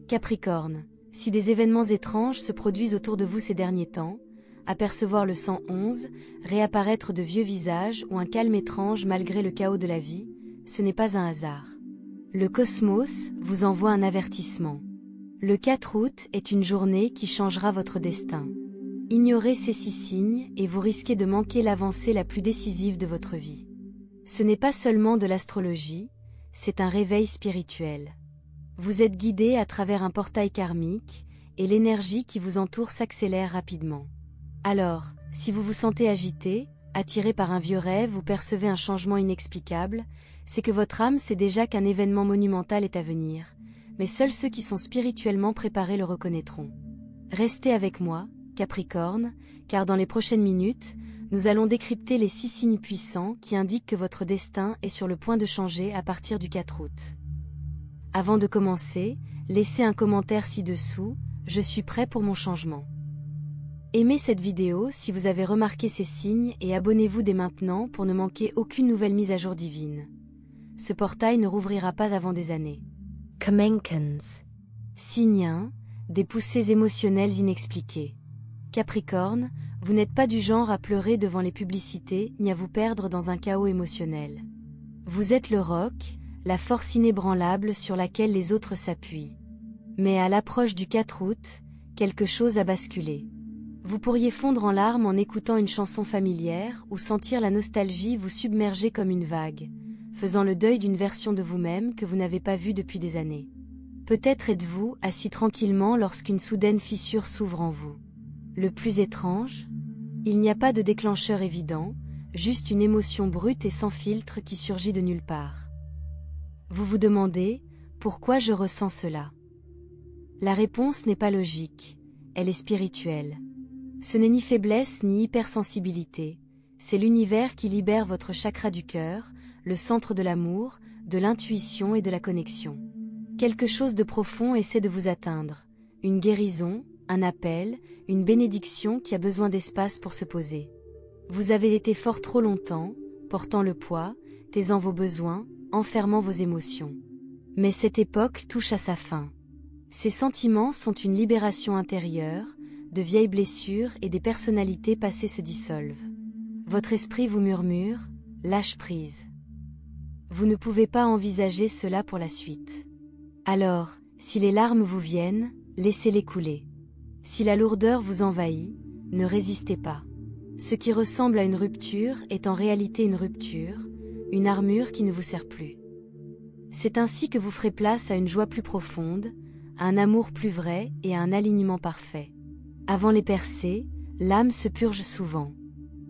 Capricorne, si des événements étranges se produisent autour de vous ces derniers temps, apercevoir le 111, réapparaître de vieux visages ou un calme étrange malgré le chaos de la vie, ce n'est pas un hasard. Le cosmos vous envoie un avertissement. Le 4 août est une journée qui changera votre destin. Ignorez ces 6 signes et vous risquez de manquer l'avancée la plus décisive de votre vie. Ce n'est pas seulement de l'astrologie, c'est un réveil spirituel. Vous êtes guidé à travers un portail karmique et l'énergie qui vous entoure s'accélère rapidement. Alors, si vous vous sentez agité, attiré par un vieux rêve ou percevez un changement inexplicable, c'est que votre âme sait déjà qu'un événement monumental est à venir, mais seuls ceux qui sont spirituellement préparés le reconnaîtront. Restez avec moi, Capricorne, car dans les prochaines minutes, nous allons décrypter les 6 signes puissants qui indiquent que votre destin est sur le point de changer à partir du 4 août. Avant de commencer, laissez un commentaire ci-dessous, je suis prêt pour mon changement. Aimez cette vidéo si vous avez remarqué ces signes et abonnez-vous dès maintenant pour ne manquer aucune nouvelle mise à jour divine. Ce portail ne rouvrira pas avant des années. Kamenkans. Signe 1, des poussées émotionnelles inexpliquées. Capricorne, vous n'êtes pas du genre à pleurer devant les publicités ni à vous perdre dans un chaos émotionnel. Vous êtes le roc, la force inébranlable sur laquelle les autres s'appuient. Mais à l'approche du 4 août, quelque chose a basculé. Vous pourriez fondre en larmes en écoutant une chanson familière ou sentir la nostalgie vous submerger comme une vague, faisant le deuil d'une version de vous-même que vous n'avez pas vue depuis des années. Peut-être êtes-vous assis tranquillement lorsqu'une soudaine fissure s'ouvre en vous. Le plus étrange, il n'y a pas de déclencheur évident, juste une émotion brute et sans filtre qui surgit de nulle part. Vous vous demandez, pourquoi je ressens cela? La réponse n'est pas logique, elle est spirituelle. Ce n'est ni faiblesse ni hypersensibilité, c'est l'univers qui libère votre chakra du cœur, le centre de l'amour, de l'intuition et de la connexion. Quelque chose de profond essaie de vous atteindre, une guérison, un appel, une bénédiction qui a besoin d'espace pour se poser. Vous avez été fort trop longtemps, portant le poids, taisant vos besoins, enfermant vos émotions. Mais cette époque touche à sa fin. Ces sentiments sont une libération intérieure, de vieilles blessures et des personnalités passées se dissolvent. Votre esprit vous murmure, lâche prise. Vous ne pouvez pas envisager cela pour la suite. Alors, si les larmes vous viennent, laissez-les couler. Si la lourdeur vous envahit, ne résistez pas. Ce qui ressemble à une rupture est en réalité une rupture, une armure qui ne vous sert plus. C'est ainsi que vous ferez place à une joie plus profonde, à un amour plus vrai et à un alignement parfait. Avant les percées, l'âme se purge souvent.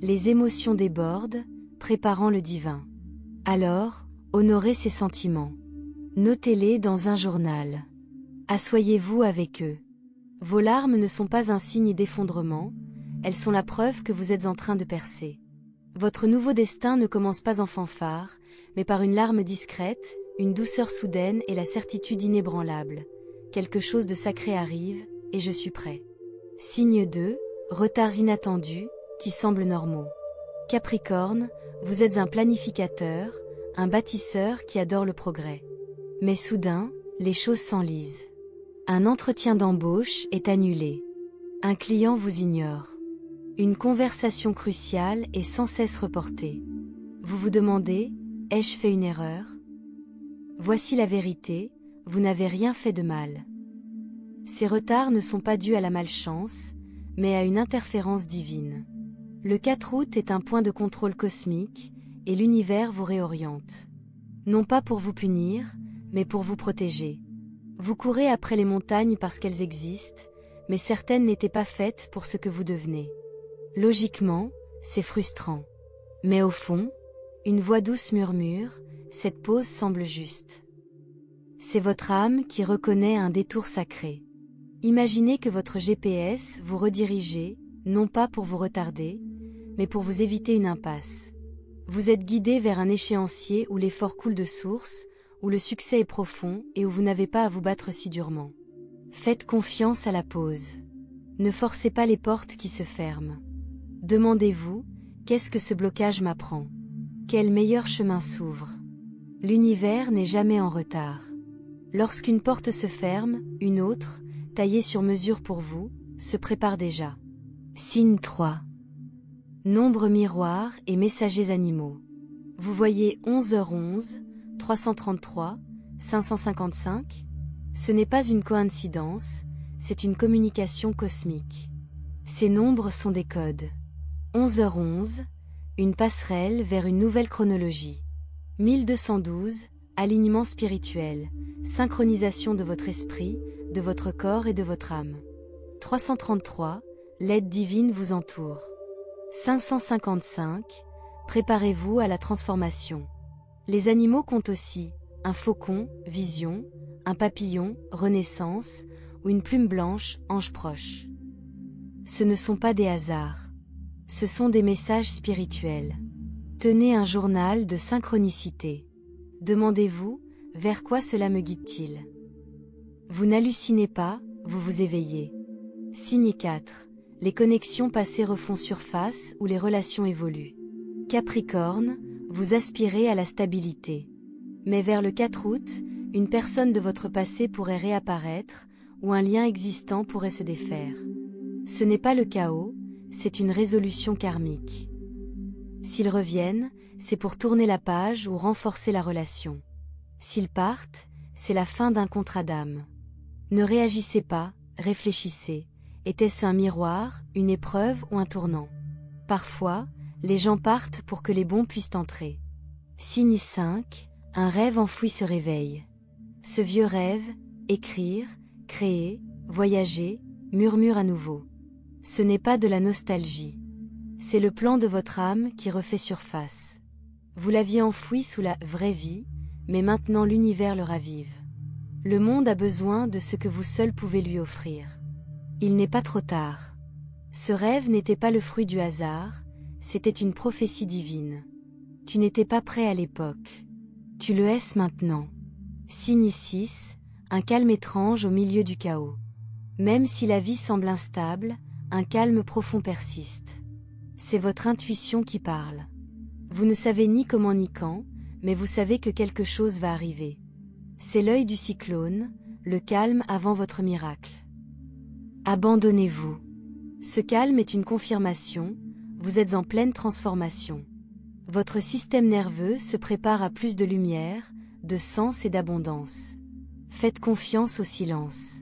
Les émotions débordent, préparant le divin. Alors, honorez ces sentiments. Notez-les dans un journal. Assoyez-vous avec eux. Vos larmes ne sont pas un signe d'effondrement, elles sont la preuve que vous êtes en train de percer. Votre nouveau destin ne commence pas en fanfare, mais par une larme discrète, une douceur soudaine et la certitude inébranlable. Quelque chose de sacré arrive, et je suis prêt. Signe 2, retards inattendus, qui semblent normaux. Capricorne, vous êtes un planificateur, un bâtisseur qui adore le progrès. Mais soudain, les choses s'enlisent. Un entretien d'embauche est annulé. Un client vous ignore. Une conversation cruciale est sans cesse reportée. Vous vous demandez, ai-je fait une erreur? Voici la vérité, vous n'avez rien fait de mal. Ces retards ne sont pas dus à la malchance, mais à une interférence divine. Le 4 août est un point de contrôle cosmique, et l'univers vous réoriente. Non pas pour vous punir, mais pour vous protéger. Vous courez après les montagnes parce qu'elles existent, mais certaines n'étaient pas faites pour ce que vous devenez. Logiquement, c'est frustrant. Mais au fond, une voix douce murmure, cette pause semble juste. C'est votre âme qui reconnaît un détour sacré. Imaginez que votre GPS vous redirige, non pas pour vous retarder, mais pour vous éviter une impasse. Vous êtes guidé vers un échéancier où l'effort coule de source, où le succès est profond et où vous n'avez pas à vous battre si durement. Faites confiance à la pause. Ne forcez pas les portes qui se ferment. Demandez-vous, qu'est-ce que ce blocage m'apprend? Quel meilleur chemin s'ouvre? L'univers n'est jamais en retard. Lorsqu'une porte se ferme, une autre, taillée sur mesure pour vous, se prépare déjà. Signe 3. Nombres miroirs et messagers animaux. Vous voyez 11h11, 333, 555 ? Ce n'est pas une coïncidence, c'est une communication cosmique. Ces nombres sont des codes. 11h11, une passerelle vers une nouvelle chronologie. 1212, alignement spirituel, synchronisation de votre esprit, de votre corps et de votre âme. 333, l'aide divine vous entoure. 555, préparez-vous à la transformation. Les animaux comptent aussi, un faucon, vision, un papillon, renaissance, ou une plume blanche, ange proche. Ce ne sont pas des hasards. Ce sont des messages spirituels. Tenez un journal de synchronicité. Demandez-vous, vers quoi cela me guide-t-il? Vous n'hallucinez pas, vous vous éveillez. Signe 4. Les connexions passées refont surface ou les relations évoluent. Capricorne, vous aspirez à la stabilité. Mais vers le 4 août, une personne de votre passé pourrait réapparaître, ou un lien existant pourrait se défaire. Ce n'est pas le chaos, c'est une résolution karmique. S'ils reviennent, c'est pour tourner la page ou renforcer la relation. S'ils partent, c'est la fin d'un contrat d'âme. Ne réagissez pas, réfléchissez. Était-ce un miroir, une épreuve ou un tournant? Parfois, les gens partent pour que les bons puissent entrer. Signe 5, un rêve enfoui se réveille. Ce vieux rêve, écrire, créer, voyager, murmure à nouveau. Ce n'est pas de la nostalgie. C'est le plan de votre âme qui refait surface. Vous l'aviez enfoui sous la vraie vie, mais maintenant l'univers le ravive. Le monde a besoin de ce que vous seul pouvez lui offrir. Il n'est pas trop tard. Ce rêve n'était pas le fruit du hasard, c'était une prophétie divine. Tu n'étais pas prêt à l'époque. Tu le es maintenant. Signe 6, un calme étrange au milieu du chaos. Même si la vie semble instable, un calme profond persiste. C'est votre intuition qui parle. Vous ne savez ni comment ni quand, mais vous savez que quelque chose va arriver. C'est l'œil du cyclone, le calme avant votre miracle. Abandonnez-vous. Ce calme est une confirmation, vous êtes en pleine transformation. Votre système nerveux se prépare à plus de lumière, de sens et d'abondance. Faites confiance au silence.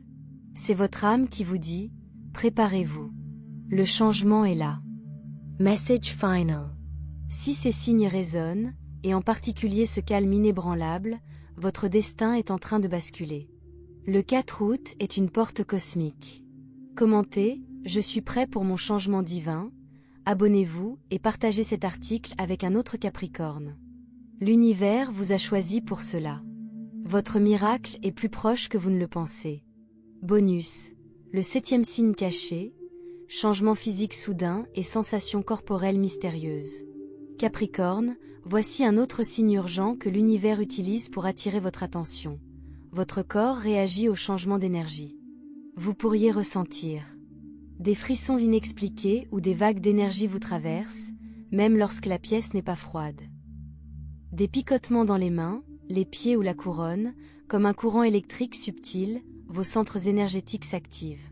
C'est votre âme qui vous dit, préparez-vous. Le changement est là. Message final. Si ces signes résonnent, et en particulier ce calme inébranlable, votre destin est en train de basculer. Le 4 août est une porte cosmique. Commentez, je suis prêt pour mon changement divin. Abonnez-vous et partagez cet article avec un autre Capricorne. L'univers vous a choisi pour cela. Votre miracle est plus proche que vous ne le pensez. Bonus, le 7e signe caché, changement physique soudain et sensations corporelles mystérieuses. Capricorne, voici un autre signe urgent que l'univers utilise pour attirer votre attention. Votre corps réagit au changement d'énergie. Vous pourriez ressentir des frissons inexpliqués ou des vagues d'énergie vous traversent, même lorsque la pièce n'est pas froide. Des picotements dans les mains, les pieds ou la couronne, comme un courant électrique subtil, vos centres énergétiques s'activent.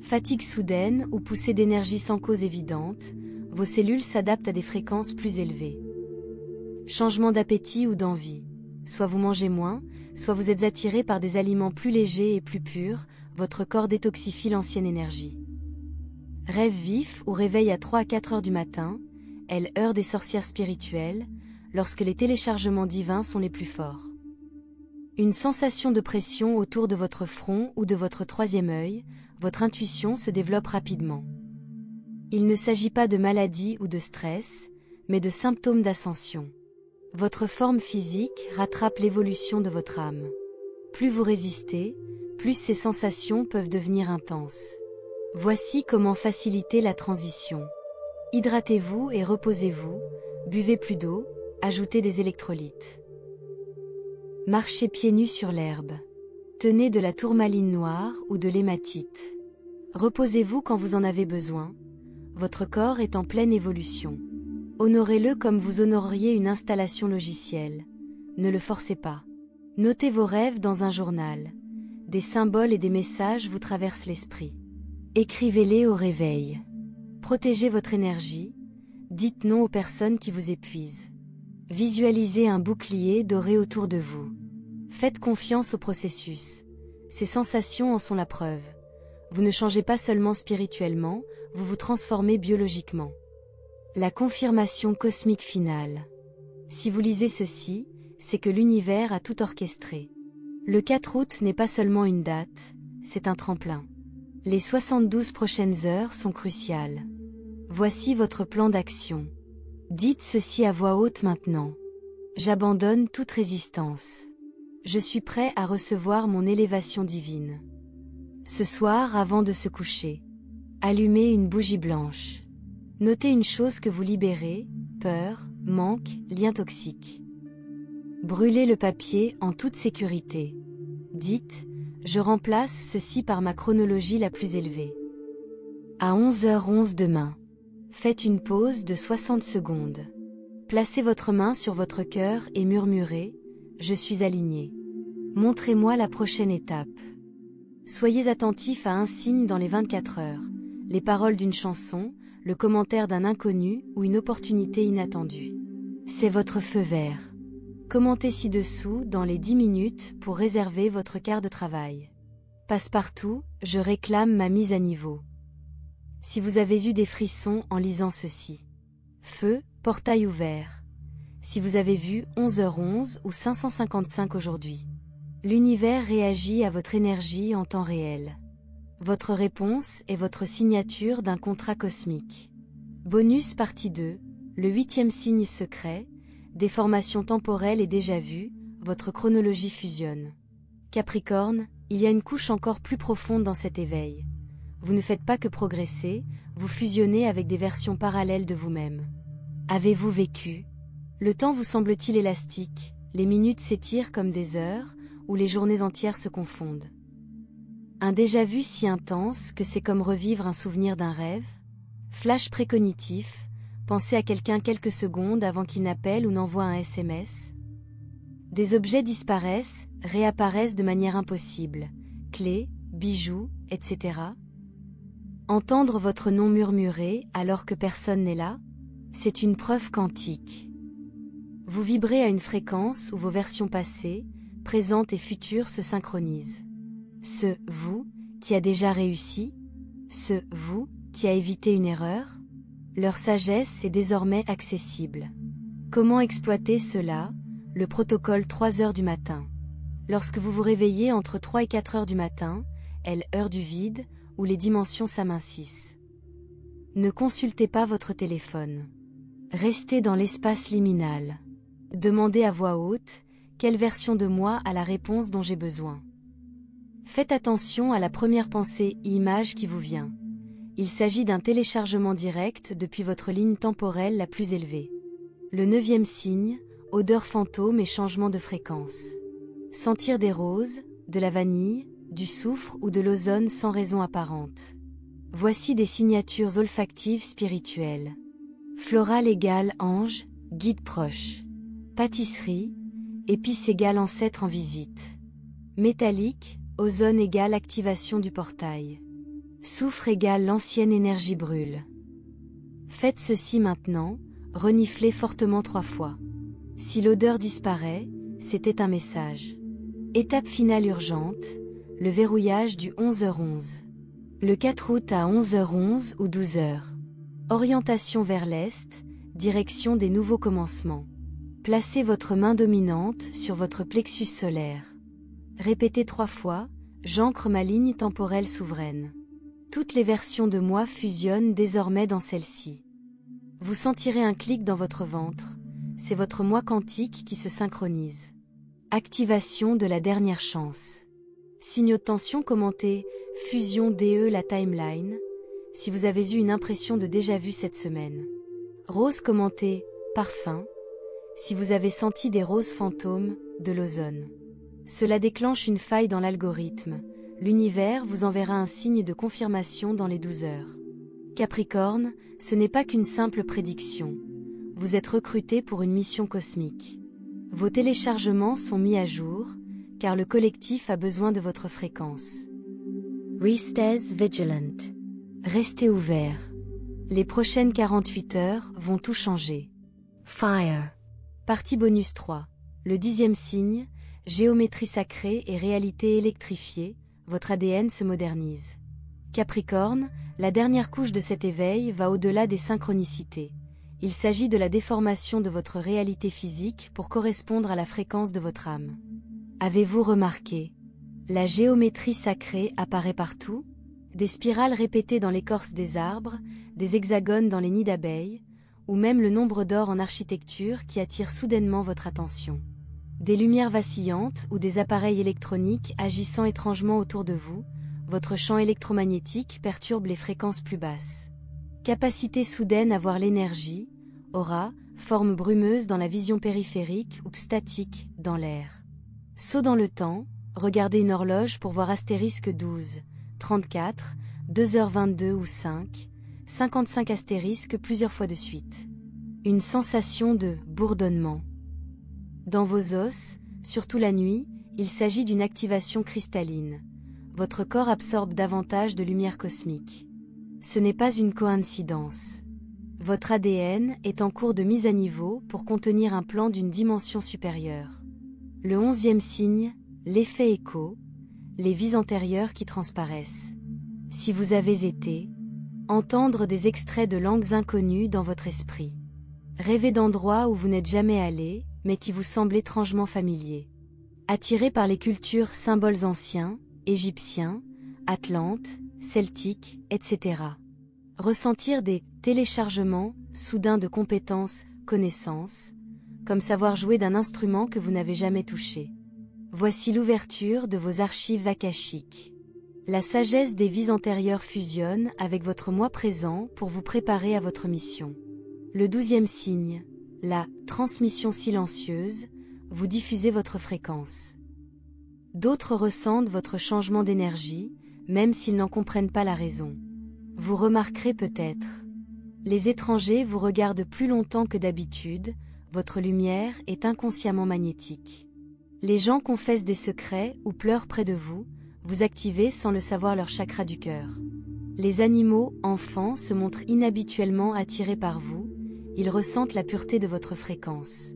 Fatigue soudaine ou poussée d'énergie sans cause évidente, vos cellules s'adaptent à des fréquences plus élevées. Changement d'appétit ou d'envie. Soit vous mangez moins, soit vous êtes attiré par des aliments plus légers et plus purs, votre corps détoxifie l'ancienne énergie. Rêve vif ou réveil à 3 à 4 heures du matin, elle heure des sorcières spirituelles, lorsque les téléchargements divins sont les plus forts. Une sensation de pression autour de votre front ou de votre 3e œil, votre intuition se développe rapidement. Il ne s'agit pas de maladie ou de stress, mais de symptômes d'ascension. Votre forme physique rattrape l'évolution de votre âme. Plus vous résistez, plus ces sensations peuvent devenir intenses. Voici comment faciliter la transition. Hydratez-vous et reposez-vous, buvez plus d'eau, ajoutez des électrolytes. Marchez pieds nus sur l'herbe. Tenez de la tourmaline noire ou de l'hématite. Reposez-vous quand vous en avez besoin. Votre corps est en pleine évolution. Honorez-le comme vous honoreriez une installation logicielle. Ne le forcez pas. Notez vos rêves dans un journal. Des symboles et des messages vous traversent l'esprit. Écrivez-les au réveil. Protégez votre énergie. Dites non aux personnes qui vous épuisent. Visualisez un bouclier doré autour de vous. Faites confiance au processus. Ces sensations en sont la preuve. Vous ne changez pas seulement spirituellement, vous vous transformez biologiquement. La confirmation cosmique finale. Si vous lisez ceci, c'est que l'univers a tout orchestré. Le 4 août n'est pas seulement une date, c'est un tremplin. Les 72 prochaines heures sont cruciales. Voici votre plan d'action. Dites ceci à voix haute maintenant. J'abandonne toute résistance. Je suis prêt à recevoir mon élévation divine. Ce soir, avant de se coucher, allumez une bougie blanche. Notez une chose que vous libérez, peur, manque, lien toxique. Brûlez le papier en toute sécurité. Dites, je remplace ceci par ma chronologie la plus élevée. À 11h11 demain, faites une pause de 60 secondes. Placez votre main sur votre cœur et murmurez, je suis aligné. Montrez-moi la prochaine étape. Soyez attentif à un signe dans les 24 heures, les paroles d'une chanson, le commentaire d'un inconnu ou une opportunité inattendue. C'est votre feu vert. Commentez ci-dessous dans les 10 minutes pour réserver votre quart de travail. Passe-partout, je réclame ma mise à niveau. Si vous avez eu des frissons en lisant ceci. Feu, portail ouvert. Si vous avez vu 11h11 ou 555 aujourd'hui. L'univers réagit à votre énergie en temps réel. Votre réponse est votre signature d'un contrat cosmique. Bonus partie 2, le 8e signe secret, déformation temporelle et déjà vu, votre chronologie fusionne. Capricorne, il y a une couche encore plus profonde dans cet éveil. Vous ne faites pas que progresser, vous fusionnez avec des versions parallèles de vous-même. Avez-vous vécu? Le temps vous semble-t-il élastique, les minutes s'étirent comme des heures, où les journées entières se confondent. Un déjà-vu si intense que c'est comme revivre un souvenir d'un rêve? Flash précognitif, pensez à quelqu'un quelques secondes avant qu'il n'appelle ou n'envoie un SMS. Des objets disparaissent, réapparaissent de manière impossible, clés, bijoux, etc. Entendre votre nom murmuré alors que personne n'est là? C'est une preuve quantique. Vous vibrez à une fréquence où vos versions passées, présentes et futures se synchronisent. Ce « vous » qui a déjà réussi, ce « vous » qui a évité une erreur, leur sagesse est désormais accessible. Comment exploiter cela? Le protocole 3 heures du matin. Lorsque vous vous réveillez entre 3 et 4 heures du matin, heure du vide, où les dimensions s'amincissent. Ne consultez pas votre téléphone. Restez dans l'espace liminal. Demandez à voix haute, quelle version de moi a la réponse dont j'ai besoin? Faites attention à la première pensée et image qui vous vient. Il s'agit d'un téléchargement direct depuis votre ligne temporelle la plus élevée. Le 9e signe, odeur fantôme et changement de fréquence. Sentir des roses, de la vanille, du soufre ou de l'ozone sans raison apparente. Voici des signatures olfactives spirituelles. Floral égale ange, guide proche. Pâtisserie, épice égale ancêtre en visite. Métallique, ozone égale activation du portail. Soufre égale l'ancienne énergie brûle. Faites ceci maintenant, reniflez fortement 3 fois. Si l'odeur disparaît, c'était un message. Étape finale urgente, le verrouillage du 11h11. Le 4 août à 11h11 ou 12h. Orientation vers l'Est, direction des nouveaux commencements. Placez votre main dominante sur votre plexus solaire. Répétez 3 fois, j'ancre ma ligne temporelle souveraine. Toutes les versions de moi fusionnent désormais dans celle-ci. Vous sentirez un clic dans votre ventre, c'est votre moi quantique qui se synchronise. Activation de la dernière chance. Signe de tension commenté, fusion DE la timeline, si vous avez eu une impression de déjà-vu cette semaine. Rose commenté, parfum, si vous avez senti des roses fantômes, de l'ozone. Cela déclenche une faille dans l'algorithme, l'univers vous enverra un signe de confirmation dans les 12 heures. Capricorne, ce n'est pas qu'une simple prédiction. Vous êtes recruté pour une mission cosmique. Vos téléchargements sont mis à jour, car le collectif a besoin de votre fréquence. Restez vigilant. Restez ouvert. Les prochaines 48 heures vont tout changer. Fire. Partie bonus 3. Le 10e signe, géométrie sacrée et réalité électrifiée, votre ADN se modernise. Capricorne, la dernière couche de cet éveil va au-delà des synchronicités. Il s'agit de la déformation de votre réalité physique pour correspondre à la fréquence de votre âme. Avez-vous remarqué? La géométrie sacrée apparaît partout, des spirales répétées dans l'écorce des arbres, des hexagones dans les nids d'abeilles, ou même le nombre d'or en architecture qui attire soudainement votre attention. Des lumières vacillantes ou des appareils électroniques agissant étrangement autour de vous, votre champ électromagnétique perturbe les fréquences plus basses. Capacité soudaine à voir l'énergie, aura, forme brumeuse dans la vision périphérique ou statique dans l'air. Saut dans le temps, regardez une horloge pour voir astérisque 12, 34, 2h22 ou 5, 55 astérisque plusieurs fois de suite. Une sensation de bourdonnement. Dans vos os, surtout la nuit, il s'agit d'une activation cristalline. Votre corps absorbe davantage de lumière cosmique. Ce n'est pas une coïncidence. Votre ADN est en cours de mise à niveau pour contenir un plan d'une dimension supérieure. Le 11e signe, l'effet écho, les vies antérieures qui transparaissent. Si vous avez été, entendre des extraits de langues inconnues dans votre esprit. Rêver d'endroits où vous n'êtes jamais allé, mais qui vous semblent étrangement familiers. Attiré par les cultures symboles anciens, égyptiens, atlantes, celtiques, etc. Ressentir des téléchargements soudains de compétences, connaissances, comme savoir jouer d'un instrument que vous n'avez jamais touché. Voici l'ouverture de vos archives akashiques. La sagesse des vies antérieures fusionne avec votre moi présent pour vous préparer à votre mission. Le 12e signe, la transmission silencieuse, vous diffusez votre fréquence. D'autres ressentent votre changement d'énergie, même s'ils n'en comprennent pas la raison. Vous remarquerez peut-être. Les étrangers vous regardent plus longtemps que d'habitude, votre lumière est inconsciemment magnétique. Les gens confessent des secrets ou pleurent près de vous, vous activez sans le savoir leur chakra du cœur. Les animaux, enfants, se montrent inhabituellement attirés par vous, ils ressentent la pureté de votre fréquence.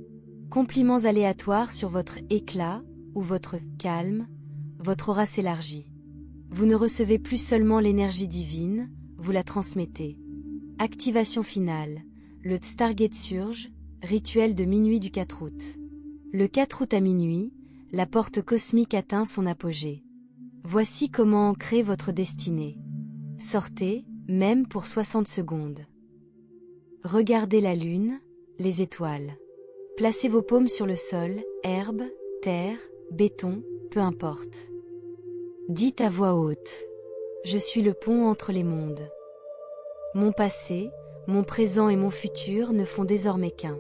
Compliments aléatoires sur votre éclat ou votre calme, votre aura s'élargit. Vous ne recevez plus seulement l'énergie divine, vous la transmettez. Activation finale. Le Stargate surge, rituel de minuit du 4 août. Le 4 août à minuit, la porte cosmique atteint son apogée. Voici comment ancrer votre destinée. Sortez, même pour 60 secondes. Regardez la lune, les étoiles. Placez vos paumes sur le sol, herbe, terre, béton, peu importe. Dites à voix haute. Je suis le pont entre les mondes. Mon passé, mon présent et mon futur ne font désormais qu'un.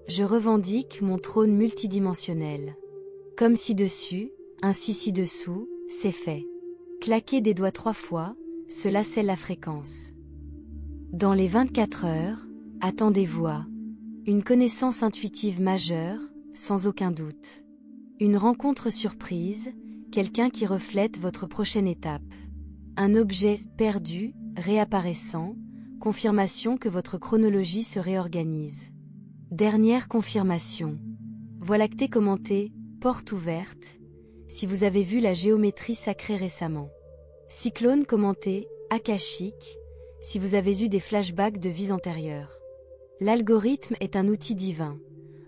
Je revendique mon trône multidimensionnel. Comme ci-dessus, ainsi ci-dessous, c'est fait. Claquez des doigts 3 fois, cela scelle la fréquence. Dans les 24 heures, attendez-vous à une connaissance intuitive majeure, sans aucun doute. Une rencontre surprise, quelqu'un qui reflète votre prochaine étape. Un objet perdu, réapparaissant, confirmation que votre chronologie se réorganise. Dernière confirmation. Voie lactée commentée, porte ouverte, si vous avez vu la géométrie sacrée récemment. Cyclone commenté, akashique, si vous avez eu des flashbacks de vies antérieures. L'algorithme est un outil divin.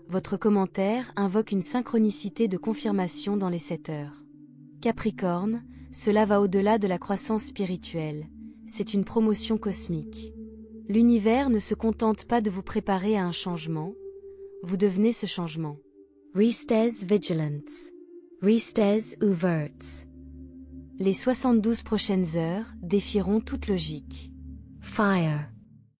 Votre commentaire invoque une synchronicité de confirmation dans les 7 heures. Capricorne, cela va au-delà de la croissance spirituelle. C'est une promotion cosmique. L'univers ne se contente pas de vous préparer à un changement, vous devenez ce changement. Restez vigilant. Restez ouverts. Les 72 prochaines heures défieront toute logique. Fire.